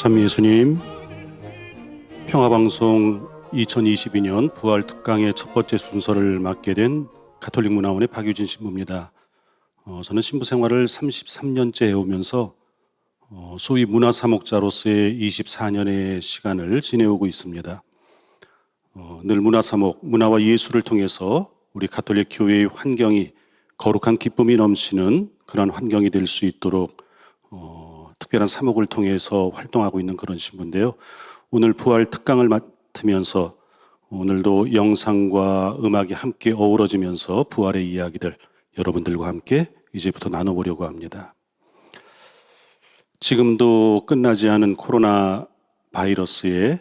참 예수님, 평화방송 2022년 부활 특강의 첫 번째 순서를 맡게 된 가톨릭 문화원의 박유진 신부입니다. 저는 신부 생활을 33년째 해오면서 소위 문화사목자로서의 24년의 시간을 지내오고 있습니다. 늘 문화사목, 문화와 예술을 통해서 우리 가톨릭 교회의 환경이 거룩한 기쁨이 넘치는 그런 환경이 될 수 있도록 특별한 사목을 통해서 활동하고 있는 그런 신부인데요. 오늘 부활 특강을 맡으면서 오늘도 영상과 음악이 함께 어우러지면서 부활의 이야기들 여러분들과 함께 이제부터 나눠보려고 합니다. 지금도 끝나지 않은 코로나 바이러스의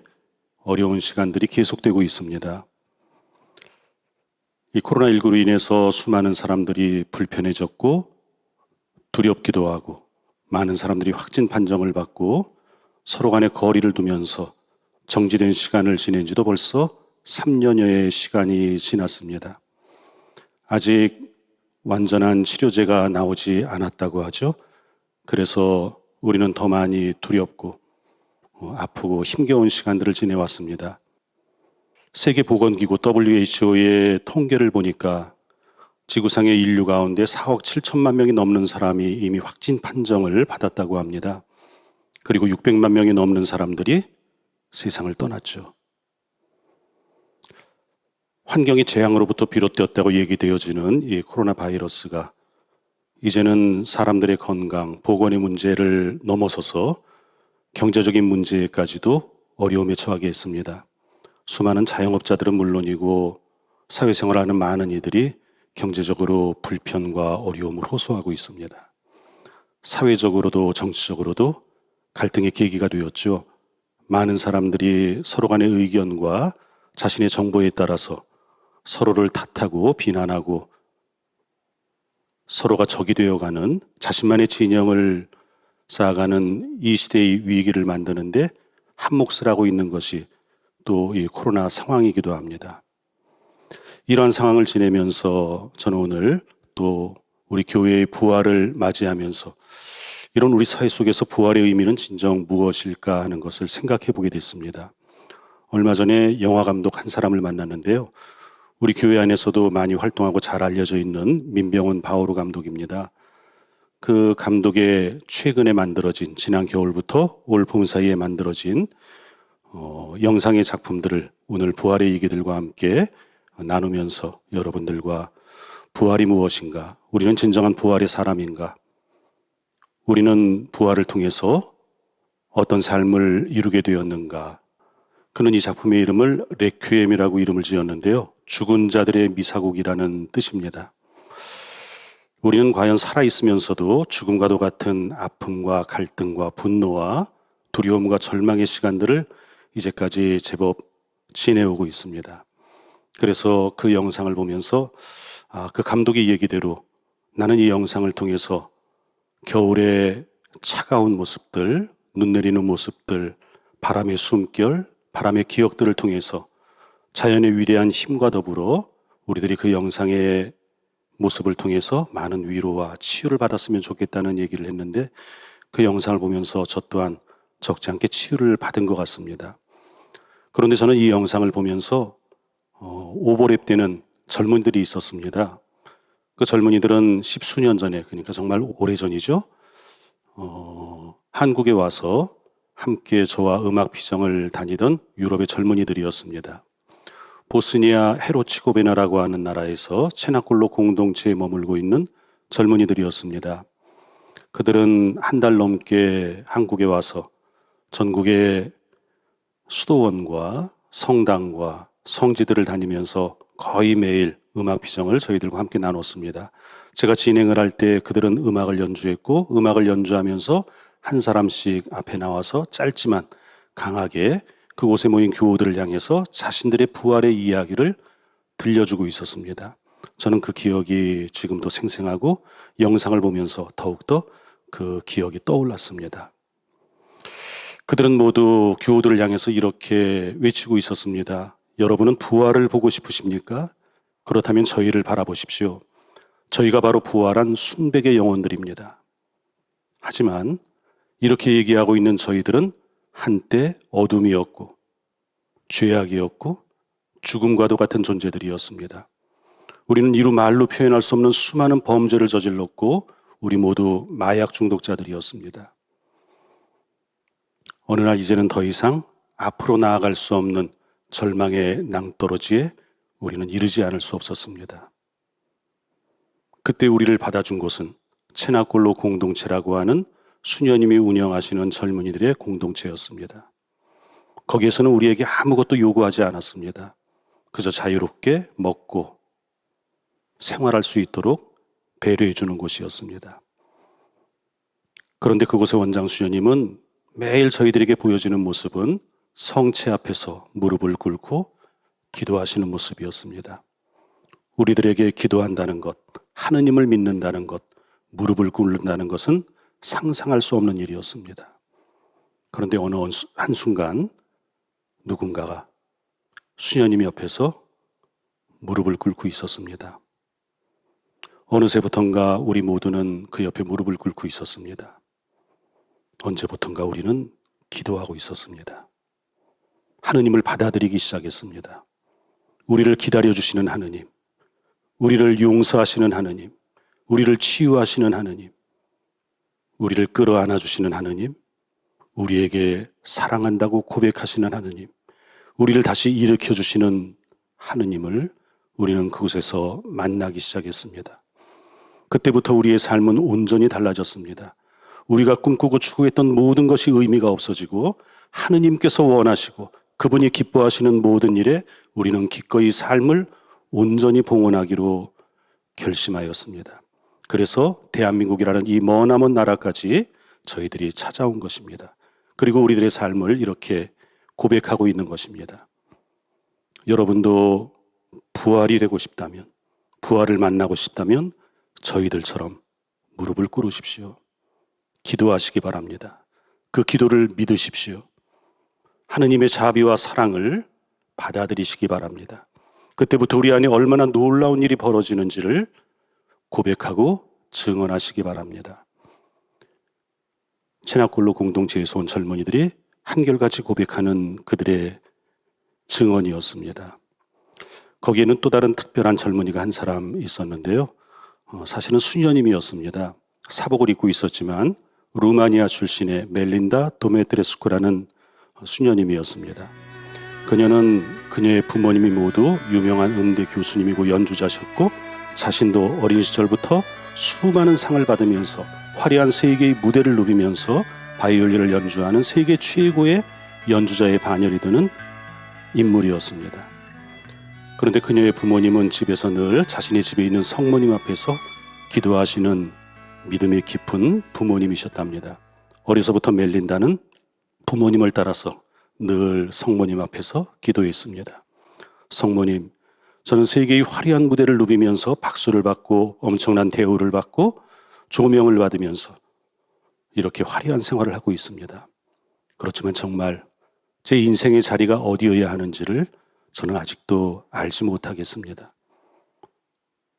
어려운 시간들이 계속되고 있습니다. 이 코로나19로 인해서 수많은 사람들이 불편해졌고 두렵기도 하고 많은 사람들이 확진 판정을 받고 서로 간에 거리를 두면서 정지된 시간을 지낸 지도 벌써 3년여의 시간이 지났습니다. 아직 완전한 치료제가 나오지 않았다고 하죠. 그래서 우리는 더 많이 두렵고 아프고 힘겨운 시간들을 지내왔습니다. 세계보건기구 WHO의 통계를 보니까 지구상의 인류 가운데 4억 7천만 명이 넘는 사람이 이미 확진 판정을 받았다고 합니다. 그리고 600만 명이 넘는 사람들이 세상을 떠났죠. 환경이 재앙으로부터 비롯되었다고 얘기되어지는 이 코로나 바이러스가 이제는 사람들의 건강, 보건의 문제를 넘어서서 경제적인 문제까지도 어려움에 처하게 했습니다. 수많은 자영업자들은 물론이고 사회생활하는 많은 이들이 경제적으로 불편과 어려움을 호소하고 있습니다. 사회적으로도 정치적으로도 갈등의 계기가 되었죠. 많은 사람들이 서로 간의 의견과 자신의 정보에 따라서 서로를 탓하고 비난하고 서로가 적이 되어가는 자신만의 진영을 쌓아가는 이 시대의 위기를 만드는데 한 몫을 하고 있는 것이 또 이 코로나 상황이기도 합니다. 이러한 상황을 지내면서 저는 오늘 또 우리 교회의 부활을 맞이하면서 이런 우리 사회 속에서 부활의 의미는 진정 무엇일까 하는 것을 생각해 보게 됐습니다. 얼마 전에 영화 감독 한 사람을 만났는데요. 우리 교회 안에서도 많이 활동하고 잘 알려져 있는 민병헌 바오로 감독입니다. 그 감독의 최근에 만들어진 지난 겨울부터 올 봄 사이에 만들어진 영상의 작품들을 오늘 부활의 얘기들과 함께 나누면서 여러분들과 부활이 무엇인가, 우리는 진정한 부활의 사람인가, 우리는 부활을 통해서 어떤 삶을 이루게 되었는가. 그는 이 작품의 이름을 레퀴엠이라고 이름을 지었는데요. 죽은 자들의 미사곡이라는 뜻입니다. 우리는 과연 살아있으면서도 죽음과도 같은 아픔과 갈등과 분노와 두려움과 절망의 시간들을 이제까지 제법 지내오고 있습니다. 그래서 그 영상을 보면서 그 감독의 얘기대로 나는 이 영상을 통해서 겨울의 차가운 모습들, 눈 내리는 모습들, 바람의 숨결, 바람의 기억들을 통해서 자연의 위대한 힘과 더불어 우리들이 그 영상의 모습을 통해서 많은 위로와 치유를 받았으면 좋겠다는 얘기를 했는데 그 영상을 보면서 저 또한 적지 않게 치유를 받은 것 같습니다. 그런데 저는 이 영상을 보면서 오버랩 되는 젊은이들이 있었습니다. 그 젊은이들은 십수년 전에, 그러니까 정말 오래전이죠. 한국에 와서 함께 저와 음악 피정을 다니던 유럽의 젊은이들이었습니다. 보스니아 헤르츠고베나라고 하는 나라에서 체나콜로 공동체에 머물고 있는 젊은이들이었습니다. 그들은 한 달 넘게 한국에 와서 전국의 수도원과 성당과 성지들을 다니면서 거의 매일 음악 피정을 저희들과 함께 나눴습니다. 제가 진행을 할 때 그들은 음악을 연주했고 음악을 연주하면서 한 사람씩 앞에 나와서 짧지만 강하게 그곳에 모인 교우들을 향해서 자신들의 부활의 이야기를 들려주고 있었습니다. 저는 그 기억이 지금도 생생하고 영상을 보면서 더욱더 그 기억이 떠올랐습니다. 그들은 모두 교우들을 향해서 이렇게 외치고 있었습니다. 여러분은 부활을 보고 싶으십니까? 그렇다면 저희를 바라보십시오. 저희가 바로 부활한 순백의 영혼들입니다. 하지만 이렇게 얘기하고 있는 저희들은 한때 어둠이었고 죄악이었고 죽음과도 같은 존재들이었습니다. 우리는 이루 말로 표현할 수 없는 수많은 범죄를 저질렀고 우리 모두 마약 중독자들이었습니다. 어느 날 이제는 더 이상 앞으로 나아갈 수 없는 절망의 낭떠러지에 우리는 이르지 않을 수 없었습니다. 그때 우리를 받아준 곳은 체나골로 공동체라고 하는 수녀님이 운영하시는 젊은이들의 공동체였습니다. 거기에서는 우리에게 아무것도 요구하지 않았습니다. 그저 자유롭게 먹고 생활할 수 있도록 배려해 주는 곳이었습니다. 그런데 그곳의 원장 수녀님은 매일 저희들에게 보여지는 모습은 성체 앞에서 무릎을 꿇고 기도하시는 모습이었습니다. 우리들에게 기도한다는 것, 하느님을 믿는다는 것, 무릎을 꿇는다는 것은 상상할 수 없는 일이었습니다. 그런데 어느 한순간 누군가가 수녀님 옆에서 무릎을 꿇고 있었습니다. 어느새부턴가 우리 모두는 그 옆에 무릎을 꿇고 있었습니다. 언제부턴가 우리는 기도하고 있었습니다. 하느님을 받아들이기 시작했습니다. 우리를 기다려주시는 하느님, 우리를 용서하시는 하느님, 우리를 치유하시는 하느님, 우리를 끌어안아 주시는 하느님, 우리에게 사랑한다고 고백하시는 하느님, 우리를 다시 일으켜 주시는 하느님을 우리는 그곳에서 만나기 시작했습니다. 그때부터 우리의 삶은 온전히 달라졌습니다. 우리가 꿈꾸고 추구했던 모든 것이 의미가 없어지고 하느님께서 원하시고 그분이 기뻐하시는 모든 일에 우리는 기꺼이 삶을 온전히 봉헌하기로 결심하였습니다. 그래서 대한민국이라는 이 머나먼 나라까지 저희들이 찾아온 것입니다. 그리고 우리들의 삶을 이렇게 고백하고 있는 것입니다. 여러분도 부활이 되고 싶다면, 부활을 만나고 싶다면 저희들처럼 무릎을 꿇으십시오. 기도하시기 바랍니다. 그 기도를 믿으십시오. 하느님의 자비와 사랑을 받아들이시기 바랍니다. 그때부터 우리 안에 얼마나 놀라운 일이 벌어지는지를 고백하고 증언하시기 바랍니다. 체나골로 공동체에서 온 젊은이들이 한결같이 고백하는 그들의 증언이었습니다. 거기에는 또 다른 특별한 젊은이가 한 사람 있었는데요. 사실은 수녀님이었습니다. 사복을 입고 있었지만 루마니아 출신의 멜린다 도메트레스쿠라는 수녀님이었습니다. 그녀는 그녀의 부모님이 모두 유명한 음대 교수님이고 연주자셨고 자신도 어린 시절부터 수많은 상을 받으면서 화려한 세계의 무대를 누비면서 바이올린을 연주하는 세계 최고의 연주자의 반열이 되는 인물이었습니다. 그런데 그녀의 부모님은 집에서 늘 자신의 집에 있는 성모님 앞에서 기도하시는 믿음이 깊은 부모님이셨답니다. 어려서부터 멜린다는 부모님을 따라서 늘 성모님 앞에서 기도했습니다. 성모님, 저는 세계의 화려한 무대를 누비면서 박수를 받고 엄청난 대우를 받고 조명을 받으면서 이렇게 화려한 생활을 하고 있습니다. 그렇지만 정말 제 인생의 자리가 어디여야 하는지를 저는 아직도 알지 못하겠습니다.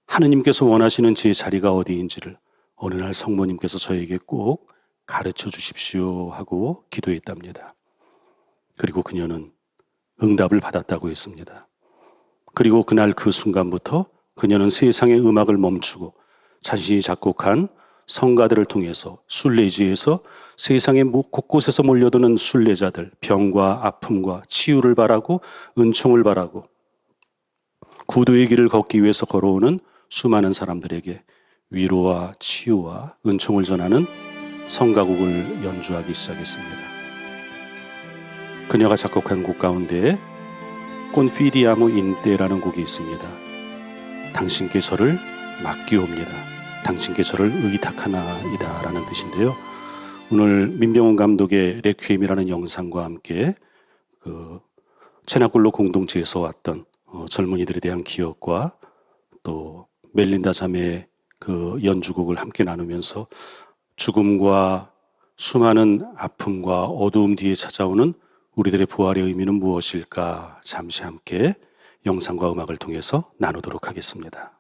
하느님께서 원하시는 제 자리가 어디인지를 어느 날 성모님께서 저에게 꼭 가르쳐 주십시오 하고 기도했답니다. 그리고 그녀는 응답을 받았다고 했습니다. 그리고 그날 그 순간부터 그녀는 세상의 음악을 멈추고 자신이 작곡한 성가들을 통해서 순례지에서 세상의 곳곳에서 몰려드는 순례자들, 병과 아픔과 치유를 바라고 은총을 바라고 구도의 길을 걷기 위해서 걸어오는 수많은 사람들에게 위로와 치유와 은총을 전하는 성가곡을 연주하기 시작했습니다. 그녀가 작곡한 곡 가운데 콘피디아모 인테라는 곡이 있습니다. 당신께 저를 맡기옵니다. 당신께 저를 의탁하나이다 라는 뜻인데요. 오늘 민병훈 감독의 레퀴엠이라는 영상과 함께 그 체나골로 공동체에서 왔던 젊은이들에 대한 기억과 또 멜린다 자매의 그 연주곡을 함께 나누면서 죽음과 수많은 아픔과 어두움 뒤에 찾아오는 우리들의 부활의 의미는 무엇일까 잠시 함께 영상과 음악을 통해서 나누도록 하겠습니다.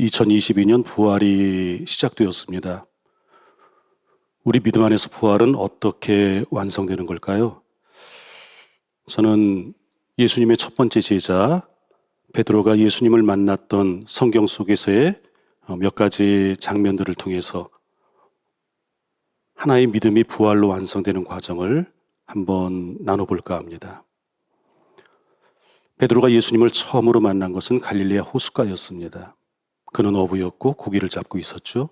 2022년 부활이 시작되었습니다. 우리 믿음 안에서 부활은 어떻게 완성되는 걸까요? 저는 예수님의 첫 번째 제자 베드로가 예수님을 만났던 성경 속에서의 몇 가지 장면들을 통해서 하나의 믿음이 부활로 완성되는 과정을 한번 나눠볼까 합니다. 베드로가 예수님을 처음으로 만난 것은 갈릴리아 호숫가였습니다. 그는 어부였고 고기를 잡고 있었죠.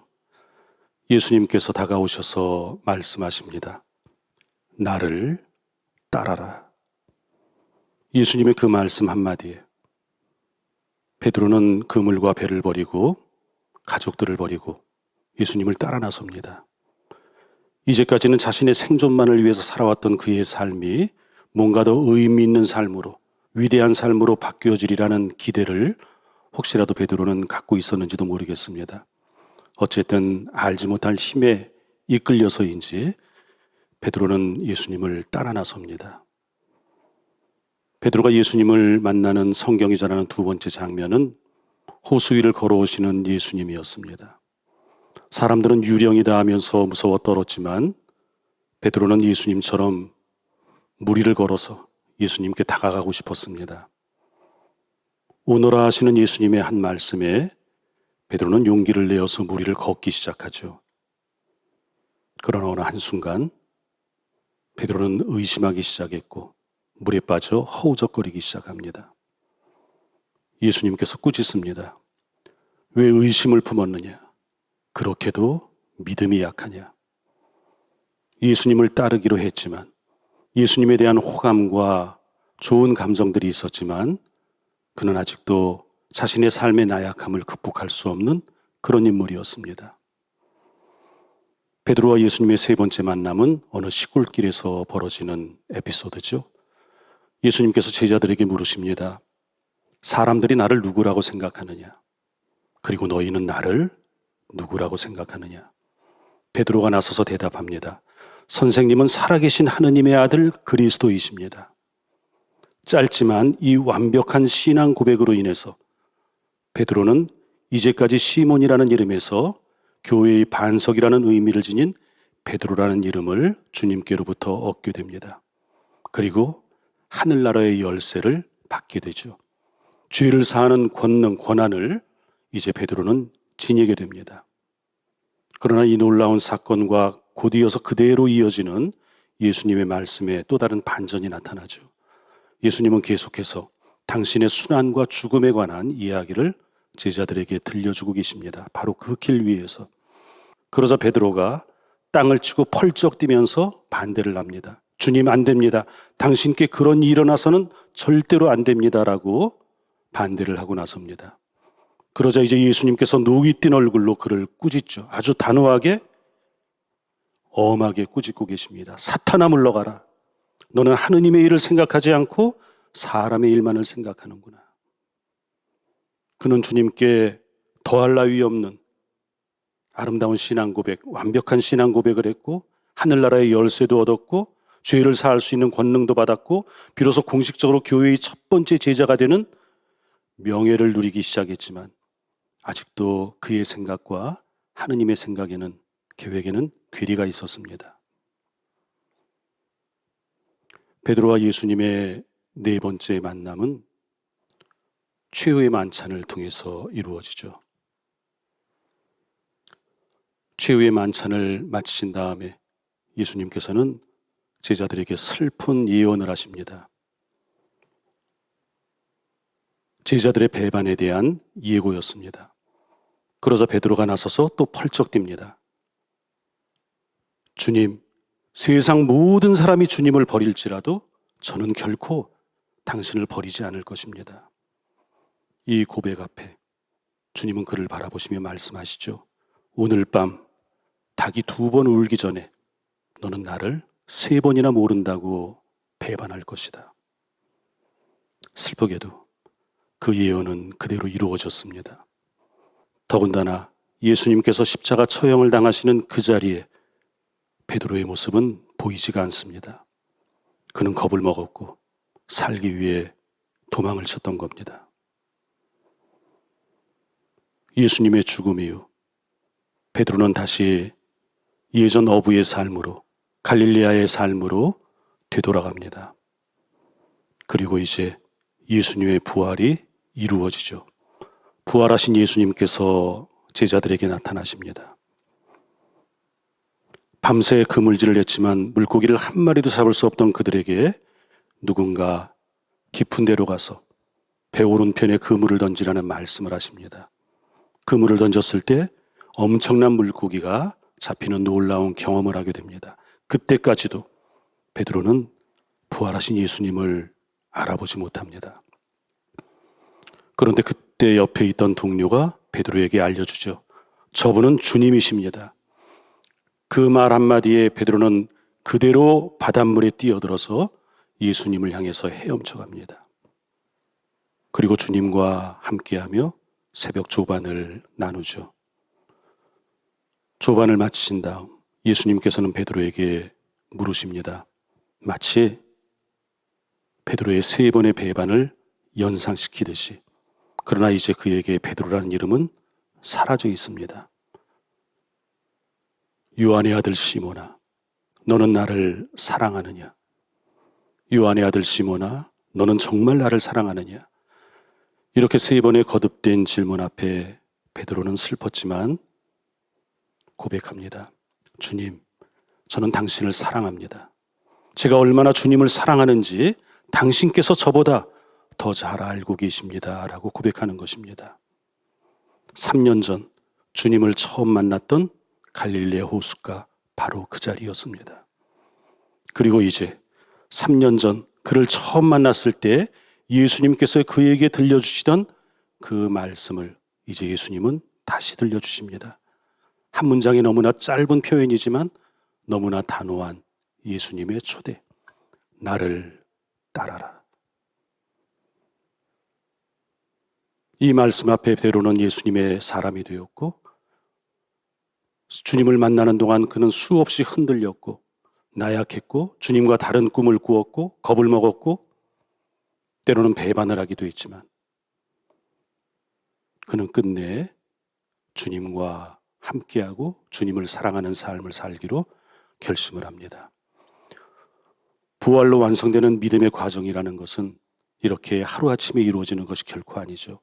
예수님께서 다가오셔서 말씀하십니다. 나를 따라라. 예수님의 그 말씀 한마디에 베드로는 그물과 배를 버리고 가족들을 버리고 예수님을 따라 나섭니다. 이제까지는 자신의 생존만을 위해서 살아왔던 그의 삶이 뭔가 더 의미 있는 삶으로, 위대한 삶으로 바뀌어지리라는 기대를 혹시라도 베드로는 갖고 있었는지도 모르겠습니다. 어쨌든 알지 못할 힘에 이끌려서인지 베드로는 예수님을 따라 나섭니다. 베드로가 예수님을 만나는 성경이 전하는 두 번째 장면은 호수 위를 걸어오시는 예수님이었습니다. 사람들은 유령이다 하면서 무서워 떨었지만 베드로는 예수님처럼 물 위를 걸어서 예수님께 다가가고 싶었습니다. 오너라 하시는 예수님의 한 말씀에 베드로는 용기를 내어서 물 위를 걷기 시작하죠. 그러나 어느 한순간 베드로는 의심하기 시작했고 물에 빠져 허우적거리기 시작합니다. 예수님께서 꾸짖습니다. 왜 의심을 품었느냐? 그렇게도 믿음이 약하냐? 예수님을 따르기로 했지만 예수님에 대한 호감과 좋은 감정들이 있었지만 그는 아직도 자신의 삶의 나약함을 극복할 수 없는 그런 인물이었습니다. 베드로와 예수님의 세 번째 만남은 어느 시골길에서 벌어지는 에피소드죠. 예수님께서 제자들에게 물으십니다. 사람들이 나를 누구라고 생각하느냐? 그리고 너희는 나를 누구라고 생각하느냐? 베드로가 나서서 대답합니다. 선생님은 살아계신 하느님의 아들 그리스도이십니다. 짧지만 이 완벽한 신앙 고백으로 인해서 베드로는 이제까지 시몬이라는 이름에서 교회의 반석이라는 의미를 지닌 베드로라는 이름을 주님께로부터 얻게 됩니다. 그리고 하늘나라의 열쇠를 받게 되죠. 죄를 사하는 권능, 권한을 이제 베드로는 지니게 됩니다. 그러나 이 놀라운 사건과 곧이어서 그대로 이어지는 예수님의 말씀에 또 다른 반전이 나타나죠. 예수님은 계속해서 당신의 순환과 죽음에 관한 이야기를 제자들에게 들려주고 계십니다. 바로 그 길 위에서. 그러자 베드로가 땅을 치고 펄쩍 뛰면서 반대를 합니다. 주님 안 됩니다. 당신께 그런 일이 일어나서는 절대로 안 됩니다라고 반대를 하고 나섭니다. 그러자 이제 예수님께서 녹이 띈 얼굴로 그를 꾸짖죠. 아주 단호하게 엄하게 꾸짖고 계십니다. 사탄아 물러가라. 너는 하느님의 일을 생각하지 않고 사람의 일만을 생각하는구나. 그는 주님께 더할 나위 없는 아름다운 신앙 고백, 완벽한 신앙 고백을 했고 하늘나라의 열쇠도 얻었고 죄를 사할 수 있는 권능도 받았고 비로소 공식적으로 교회의 첫 번째 제자가 되는 명예를 누리기 시작했지만 아직도 그의 생각과 하느님의 생각에는, 계획에는 괴리가 있었습니다. 베드로와 예수님의 네 번째 만남은 최후의 만찬을 통해서 이루어지죠. 최후의 만찬을 마치신 다음에 예수님께서는 제자들에게 슬픈 예언을 하십니다. 제자들의 배반에 대한 예고였습니다. 그러자 베드로가 나서서 또 펄쩍 뜁니다. 주님, 세상 모든 사람이 주님을 버릴지라도 저는 결코 당신을 버리지 않을 것입니다. 이 고백 앞에 주님은 그를 바라보시며 말씀하시죠. 오늘 밤 닭이 2번 울기 전에 너는 나를 3번이나 모른다고 배반할 것이다. 슬프게도 그 예언은 그대로 이루어졌습니다. 더군다나 예수님께서 십자가 처형을 당하시는 그 자리에 베드로의 모습은 보이지가 않습니다. 그는 겁을 먹었고 살기 위해 도망을 쳤던 겁니다. 예수님의 죽음 이후 베드로는 다시 예전 어부의 삶으로, 갈릴레아의 삶으로 되돌아갑니다. 그리고 이제 예수님의 부활이 이루어지죠. 부활하신 예수님께서 제자들에게 나타나십니다. 밤새 그물질을 했지만 물고기를 한 마리도 잡을 수 없던 그들에게 누군가 깊은 데로 가서 배 오른편에 그물을 던지라는 말씀을 하십니다. 그물을 던졌을 때 엄청난 물고기가 잡히는 놀라운 경험을 하게 됩니다. 그때까지도 베드로는 부활하신 예수님을 알아보지 못합니다. 그런데 그때 옆에 있던 동료가 베드로에게 알려주죠. 저분은 주님이십니다. 그 말 한마디에 베드로는 그대로 바닷물에 뛰어들어서 예수님을 향해서 헤엄쳐 갑니다. 그리고 주님과 함께하며 새벽 조반을 나누죠. 조반을 마치신 다음 예수님께서는 베드로에게 물으십니다. 마치 베드로의 3번의 배반을 연상시키듯이. 그러나 이제 그에게 베드로라는 이름은 사라져 있습니다. 요한의 아들 시몬아, 너는 나를 사랑하느냐? 요한의 아들 시몬아, 너는 정말 나를 사랑하느냐? 이렇게 3번의 거듭된 질문 앞에 베드로는 슬펐지만 고백합니다. 주님, 저는 당신을 사랑합니다. 제가 얼마나 주님을 사랑하는지 당신께서 저보다 더 잘 알고 계십니다. 라고 고백하는 것입니다. 3년 전 주님을 처음 만났던 갈릴레아 호숫가 바로 그 자리였습니다. 그리고 이제 3년 전 그를 처음 만났을 때 예수님께서 그에게 들려주시던 그 말씀을 이제 예수님은 다시 들려주십니다. 한 문장이 너무나 짧은 표현이지만 너무나 단호한 예수님의 초대. 나를 따라라. 이 말씀 앞에 베드로는 예수님의 사람이 되었고 주님을 만나는 동안 그는 수없이 흔들렸고 나약했고 주님과 다른 꿈을 꾸었고 겁을 먹었고 때로는 배반을 하기도 했지만 그는 끝내 주님과 함께하고 주님을 사랑하는 삶을 살기로 결심을 합니다. 부활로 완성되는 믿음의 과정이라는 것은 이렇게 하루아침에 이루어지는 것이 결코 아니죠.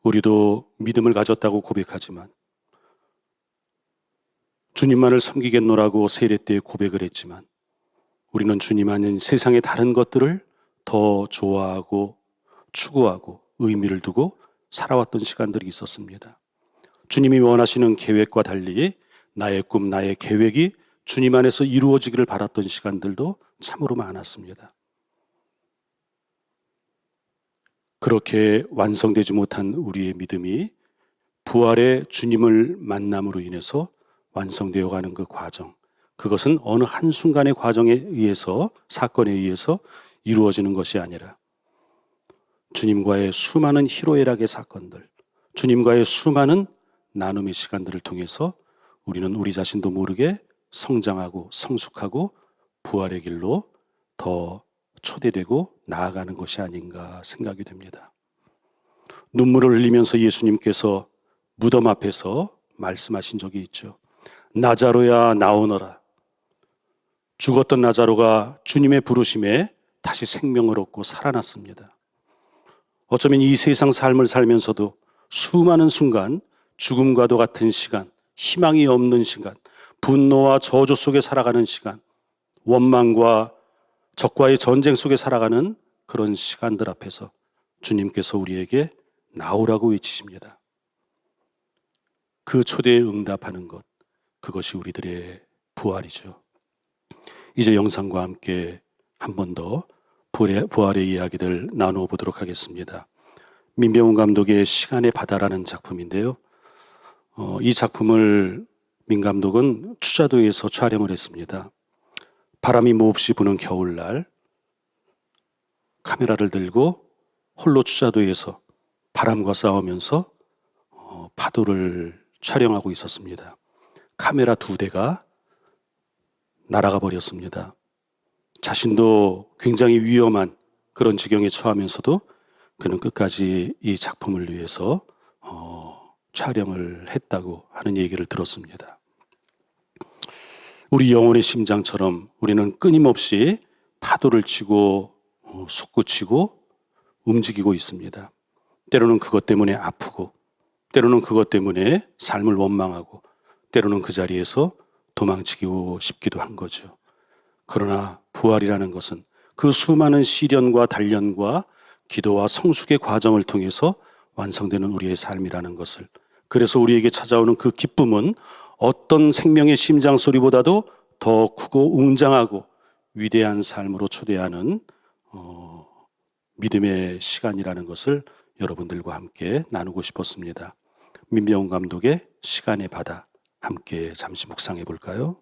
우리도 믿음을 가졌다고 고백하지만 주님만을 섬기겠노라고 세례 때 고백을 했지만 우리는 주님 아닌 세상의 다른 것들을 더 좋아하고 추구하고 의미를 두고 살아왔던 시간들이 있었습니다. 주님이 원하시는 계획과 달리 나의 꿈, 나의 계획이 주님 안에서 이루어지기를 바랐던 시간들도 참으로 많았습니다. 그렇게 완성되지 못한 우리의 믿음이 부활의 주님을 만남으로 인해서 완성되어 가는 그 과정, 그것은 어느 한순간의 과정에 의해서, 사건에 의해서 이루어지는 것이 아니라 주님과의 수많은 희로애락의 사건들, 주님과의 수많은 나눔의 시간들을 통해서 우리는 우리 자신도 모르게 성장하고 성숙하고 부활의 길로 더 초대되고 나아가는 것이 아닌가 생각이 됩니다. 눈물을 흘리면서 예수님께서 무덤 앞에서 말씀하신 적이 있죠. 나자로야 나오너라. 죽었던 나자로가 주님의 부르심에 다시 생명을 얻고 살아났습니다. 어쩌면 이 세상 삶을 살면서도 수많은 순간, 죽음과도 같은 시간, 희망이 없는 시간, 분노와 저주 속에 살아가는 시간, 원망과 적과의 전쟁 속에 살아가는 그런 시간들 앞에서 주님께서 우리에게 나오라고 외치십니다. 그 초대에 응답하는 것, 그것이 우리들의 부활이죠. 이제 영상과 함께 한 번 더 부활의 이야기들 나누어 보도록 하겠습니다. 민병훈 감독의 시간의 바다라는 작품인데요. 이 작품을 민 감독은 추자도에서 촬영을 했습니다. 바람이 몹시 부는 겨울날 카메라를 들고 홀로 추자도에서 바람과 싸우면서 파도를 촬영하고 있었습니다. 카메라 2대가 날아가 버렸습니다. 자신도 굉장히 위험한 그런 지경에 처하면서도 그는 끝까지 이 작품을 위해서 촬영을 했다고 하는 얘기를 들었습니다. 우리 영혼의 심장처럼 우리는 끊임없이 파도를 치고 솟구치고 움직이고 있습니다. 때로는 그것 때문에 아프고, 때로는 그것 때문에 삶을 원망하고, 때로는 그 자리에서 도망치고 싶기도 한 거죠. 그러나 부활이라는 것은 그 수많은 시련과 단련과 기도와 성숙의 과정을 통해서 완성되는 우리의 삶이라는 것을, 그래서 우리에게 찾아오는 그 기쁨은 어떤 생명의 심장 소리보다도 더 크고 웅장하고 위대한 삶으로 초대하는 믿음의 시간이라는 것을 여러분들과 함께 나누고 싶었습니다. 민병훈 감독의 시간의 바다, 함께 잠시 묵상해 볼까요?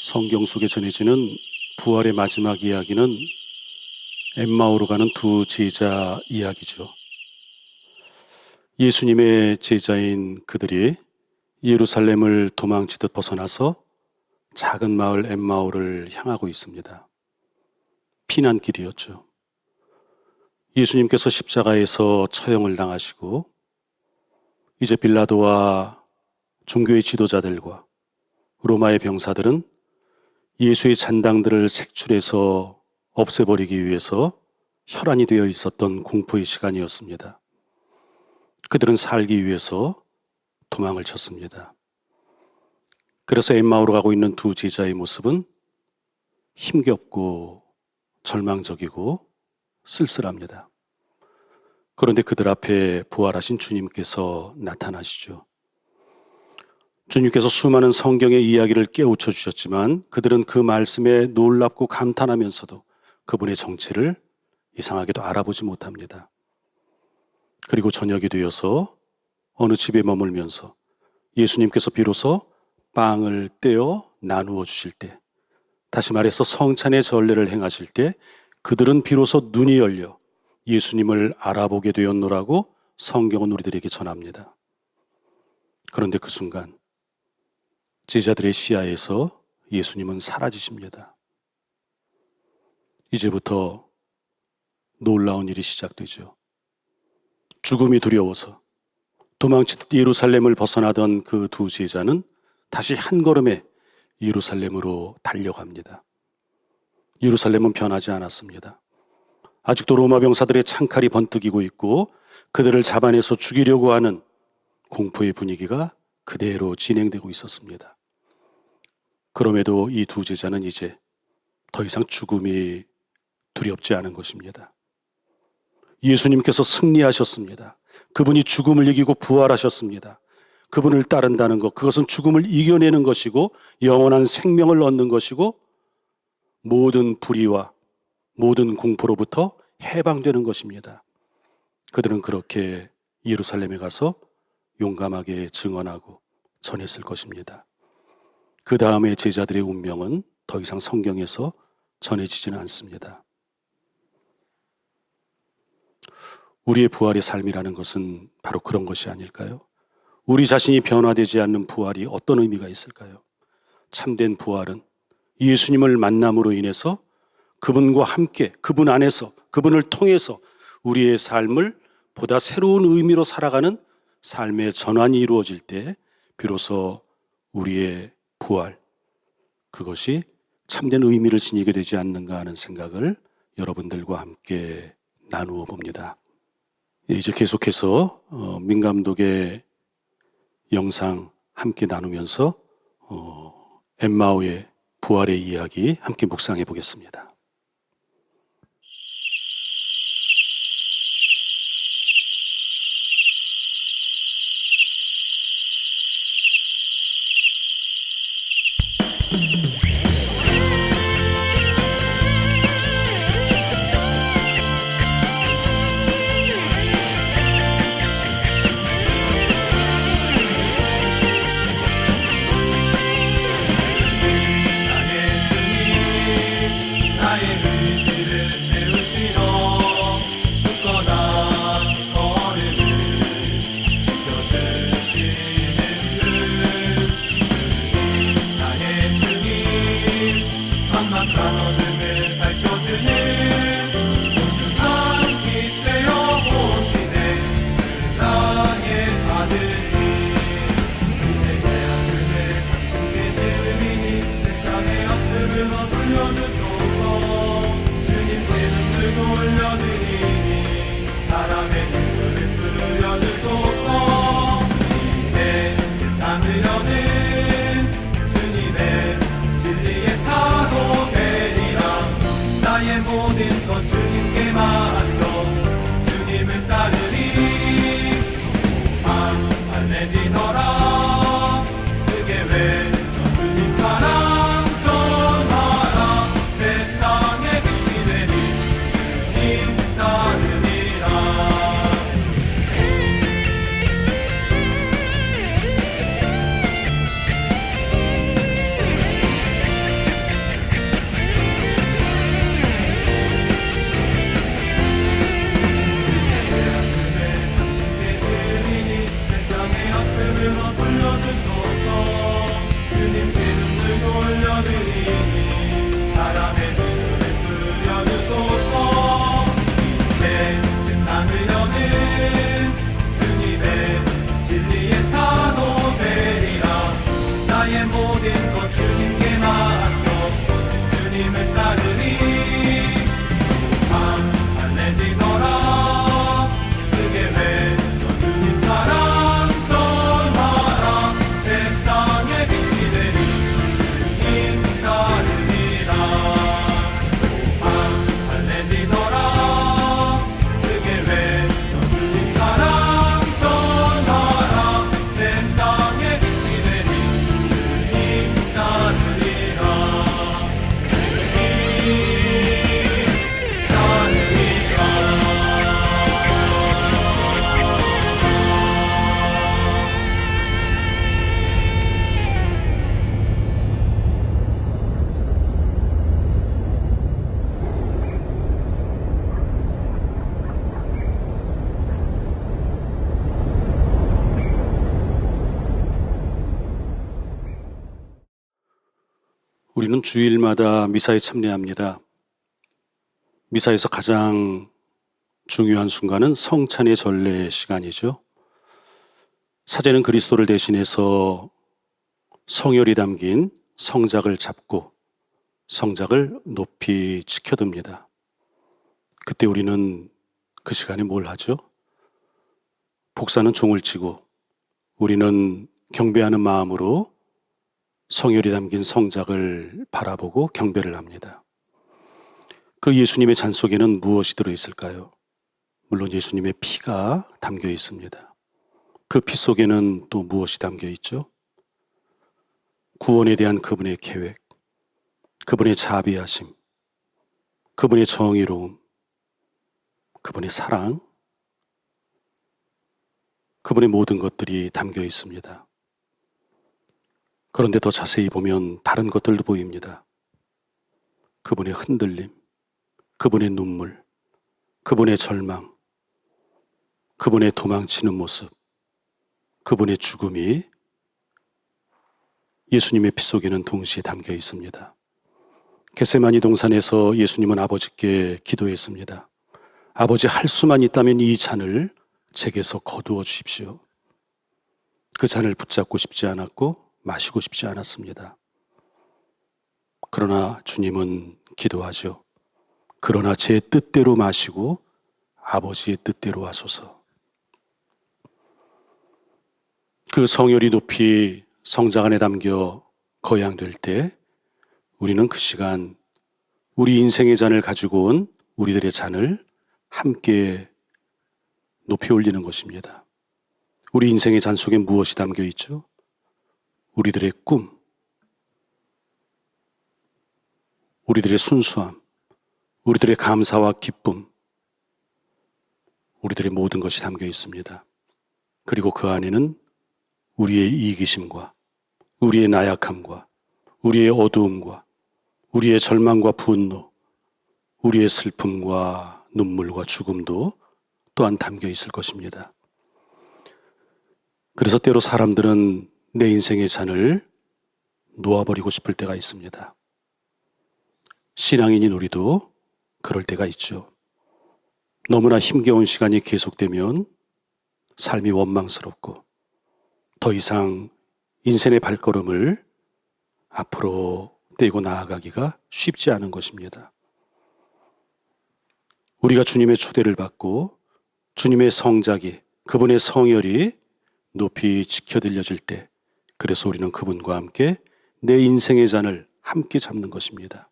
성경 속에 전해지는 부활의 마지막 이야기는 엠마오로 가는 두 제자 이야기죠. 예수님의 제자인 그들이 예루살렘을 도망치듯 벗어나서 작은 마을 엠마오를 향하고 있습니다. 피난길이었죠. 예수님께서 십자가에서 처형을 당하시고 이제 빌라도와 종교의 지도자들과 로마의 병사들은 예수의 잔당들을 색출해서 없애버리기 위해서 혈안이 되어 있었던 공포의 시간이었습니다. 그들은 살기 위해서 도망을 쳤습니다. 그래서 엠마오로 가고 있는 두 제자의 모습은 힘겹고 절망적이고 쓸쓸합니다. 그런데 그들 앞에 부활하신 주님께서 나타나시죠. 주님께서 수많은 성경의 이야기를 깨우쳐 주셨지만 그들은 그 말씀에 놀랍고 감탄하면서도 그분의 정체를 이상하게도 알아보지 못합니다. 그리고 저녁이 되어서 어느 집에 머물면서 예수님께서 비로소 빵을 떼어 나누어 주실 때, 다시 말해서 성찬의 전례를 행하실 때 그들은 비로소 눈이 열려 예수님을 알아보게 되었노라고 성경은 우리들에게 전합니다. 그런데 그 순간 제자들의 시야에서 예수님은 사라지십니다. 이제부터 놀라운 일이 시작되죠. 죽음이 두려워서 도망치듯 예루살렘을 벗어나던 그 두 제자는 다시 한 걸음에 예루살렘으로 달려갑니다. 예루살렘은 변하지 않았습니다. 아직도 로마 병사들의 창칼이 번뜩이고 있고 그들을 잡아내서 죽이려고 하는 공포의 분위기가 그대로 진행되고 있었습니다. 그럼에도 이 두 제자는 이제 더 이상 죽음이 두렵지 않은 것입니다. 예수님께서 승리하셨습니다. 그분이 죽음을 이기고 부활하셨습니다. 그분을 따른다는 것, 그것은 죽음을 이겨내는 것이고 영원한 생명을 얻는 것이고 모든 불의와 모든 공포로부터 해방되는 것입니다. 그들은 그렇게 예루살렘에 가서 용감하게 증언하고 전했을 것입니다. 그 다음에 제자들의 운명은 더 이상 성경에서 전해지지는 않습니다. 우리의 부활의 삶이라는 것은 바로 그런 것이 아닐까요? 우리 자신이 변화되지 않는 부활이 어떤 의미가 있을까요? 참된 부활은 예수님을 만남으로 인해서 그분과 함께 그분 안에서 그분을 통해서 우리의 삶을 보다 새로운 의미로 살아가는 삶의 전환이 이루어질 때 비로소 우리의 부활, 그것이 참된 의미를 지니게 되지 않는가 하는 생각을 여러분들과 함께 나누어 봅니다. 이제 계속해서 민 감독의 영상 함께 나누면서 엠마오의 부활의 이야기 함께 묵상해 보겠습니다. 그게 왜 주님 사랑 전하라 우리는 주일마다 미사에 참여합니다. 미사에서 가장 중요한 순간은 성찬의 전례 시간이죠. 사제는 그리스도를 대신해서 성혈이 담긴 성작을 잡고 성작을 높이 지켜듭니다. 그때 우리는 그 시간에 뭘 하죠? 복사는 종을 치고 우리는 경배하는 마음으로 성혈이 담긴 성작을 바라보고 경배를 합니다. 그 예수님의 잔 속에는 무엇이 들어있을까요? 물론 예수님의 피가 담겨 있습니다. 그 피 속에는 또 무엇이 담겨 있죠? 구원에 대한 그분의 계획, 그분의 자비하심, 그분의 정의로움, 그분의 사랑, 그분의 모든 것들이 담겨 있습니다. 그런데 더 자세히 보면 다른 것들도 보입니다. 그분의 흔들림, 그분의 눈물, 그분의 절망, 그분의 도망치는 모습, 그분의 죽음이 예수님의 피 속에는 동시에 담겨 있습니다. 겟세마니 동산에서 예수님은 아버지께 기도했습니다. 아버지, 할 수만 있다면 이 잔을 제게서 거두어 주십시오. 그 잔을 붙잡고 싶지 않았고 마시고 싶지 않았습니다. 그러나 주님은 기도하죠. 그러나 제 뜻대로 마시고 아버지의 뜻대로 하소서. 그 성혈이 높이 성작 안에 담겨 거양될 때 우리는 그 시간 우리 인생의 잔을 가지고 온 우리들의 잔을 함께 높이 올리는 것입니다. 우리 인생의 잔 속에 무엇이 담겨 있죠? 우리들의 꿈, 우리들의 순수함, 우리들의 감사와 기쁨, 우리들의 모든 것이 담겨 있습니다. 그리고 그 안에는 우리의 이기심과 우리의 나약함과 우리의 어두움과 우리의 절망과 분노, 우리의 슬픔과 눈물과 죽음도 또한 담겨 있을 것입니다. 그래서 때로 사람들은 내 인생의 잔을 놓아버리고 싶을 때가 있습니다. 신앙인인 우리도 그럴 때가 있죠. 너무나 힘겨운 시간이 계속되면 삶이 원망스럽고 더 이상 인생의 발걸음을 앞으로 떼고 나아가기가 쉽지 않은 것입니다. 우리가 주님의 초대를 받고 주님의 성작이, 그분의 성혈이 높이 지켜들려질 때, 그래서 우리는 그분과 함께 내 인생의 잔을 함께 잡는 것입니다.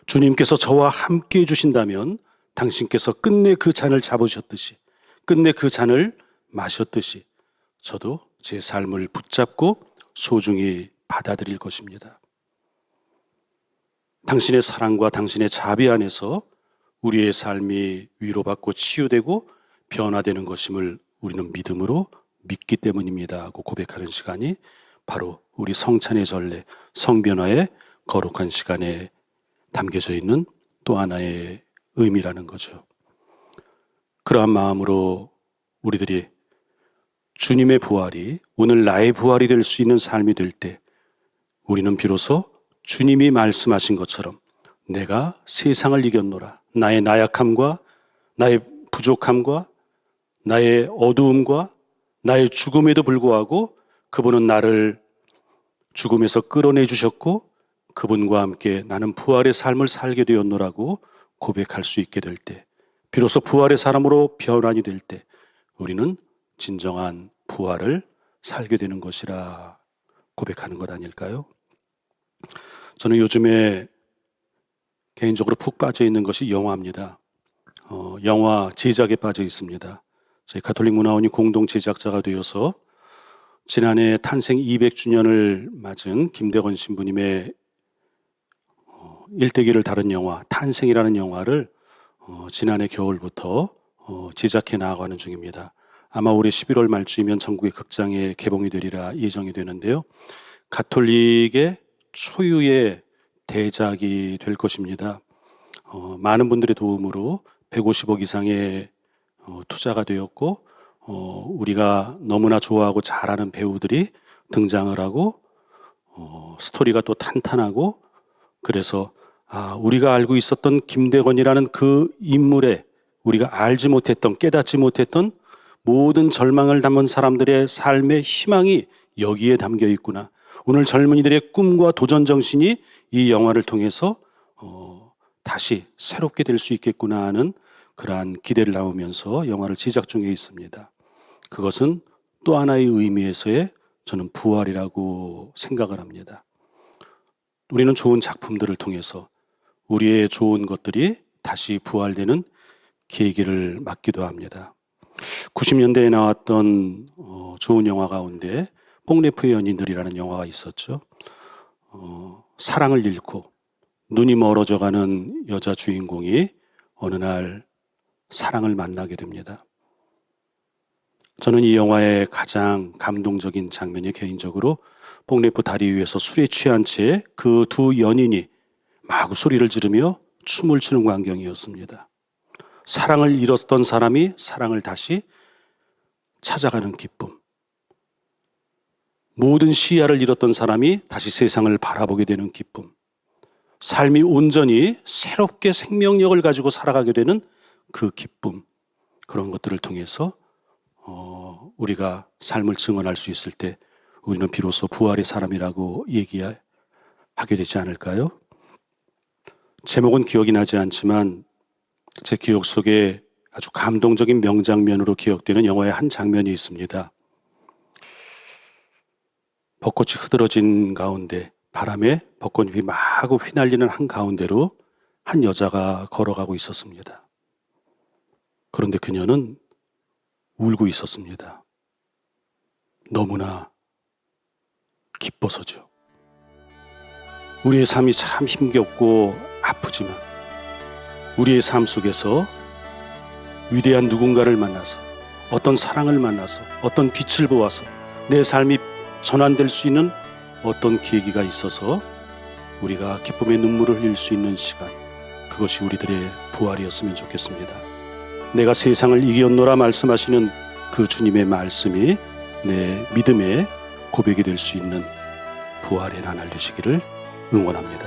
주님께서 저와 함께 해주신다면 당신께서 끝내 그 잔을 잡으셨듯이, 끝내 그 잔을 마셨듯이 저도 제 삶을 붙잡고 소중히 받아들일 것입니다. 당신의 사랑과 당신의 자비 안에서 우리의 삶이 위로받고 치유되고 변화되는 것임을 우리는 믿음으로 믿기 때문입니다 하고 고백하는 시간이 바로 우리 성찬의 전례, 성변화의 거룩한 시간에 담겨져 있는 또 하나의 의미라는 거죠. 그러한 마음으로 우리들이 주님의 부활이 오늘 나의 부활이 될 수 있는 삶이 될 때 우리는 비로소 주님이 말씀하신 것처럼 내가 세상을 이겼노라, 나의 나약함과 나의 부족함과 나의 어두움과 나의 죽음에도 불구하고 그분은 나를 죽음에서 끌어내 주셨고 그분과 함께 나는 부활의 삶을 살게 되었노라고 고백할 수 있게 될 때, 비로소 부활의 사람으로 변환이 될 때 우리는 진정한 부활을 살게 되는 것이라 고백하는 것 아닐까요? 저는 요즘에 개인적으로 푹 빠져 있는 것이 영화입니다. 영화 제작에 빠져 있습니다. 저희 가톨릭 문화원이 공동 제작자가 되어서 지난해 탄생 200주년을 맞은 김대건 신부님의 일대기를 다룬 영화 탄생이라는 영화를 지난해 겨울부터 제작해 나아가는 중입니다. 아마 올해 11월 말쯤이면 전국의 극장에 개봉이 되리라 예정이 되는데요. 가톨릭의 초유의 대작이 될 것입니다. 많은 분들의 도움으로 150억 이상의 투자가 되었고 우리가 너무나 좋아하고 잘 아는 배우들이 등장을 하고 스토리가 또 탄탄하고 그래서 우리가 알고 있었던 김대건이라는 그 인물의 우리가 알지 못했던, 깨닫지 못했던 모든 절망을 담은 사람들의 삶의 희망이 여기에 담겨 있구나. 오늘 젊은이들의 꿈과 도전 정신이 이 영화를 통해서 다시 새롭게 될 수 있겠구나 하는 그러한 기대를 나오면서 영화를 제작 중에 있습니다. 그것은 또 하나의 의미에서의 저는 부활이라고 생각을 합니다. 우리는 좋은 작품들을 통해서 우리의 좋은 것들이 다시 부활되는 계기를 맞기도 합니다. 90년대에 나왔던 좋은 영화 가운데 뽕레프의 연인들이라는 영화가 있었죠. 사랑을 잃고 눈이 멀어져가는 여자 주인공이 어느 날 사랑을 만나게 됩니다. 저는 이 영화의 가장 감동적인 장면이 개인적으로 뽕레프 다리 위에서 술에 취한 채 그 두 연인이 마구 소리를 지르며 춤을 추는 광경이었습니다. 사랑을 잃었던 사람이 사랑을 다시 찾아가는 기쁨. 모든 시야를 잃었던 사람이 다시 세상을 바라보게 되는 기쁨. 삶이 온전히 새롭게 생명력을 가지고 살아가게 되는 그 기쁨. 그런 것들을 통해서 우리가 삶을 증언할 수 있을 때 우리는 비로소 부활의 사람이라고 얘기하게 되지 않을까요? 제목은 기억이 나지 않지만 제 기억 속에 아주 감동적인 명장면으로 기억되는 영화의 한 장면이 있습니다. 벚꽃이 흐드러진 가운데 바람에 벚꽃잎이 마구 휘날리는 한가운데로 한 여자가 걸어가고 있었습니다. 그런데 그녀는 울고 있었습니다. 너무나 기뻐서죠. 우리의 삶이 참 힘겹고 아프지만 우리의 삶 속에서 위대한 누군가를 만나서 어떤 사랑을 만나서 어떤 빛을 보아서 내 삶이 전환될 수 있는 어떤 계기가 있어서 우리가 기쁨의 눈물을 흘릴 수 있는 시간, 그것이 우리들의 부활이었으면 좋겠습니다. 내가 세상을 이겼노라 말씀하시는 그 주님의 말씀이 내 믿음의 고백이 될 수 있는 부활의 나날 되시기를 응원합니다.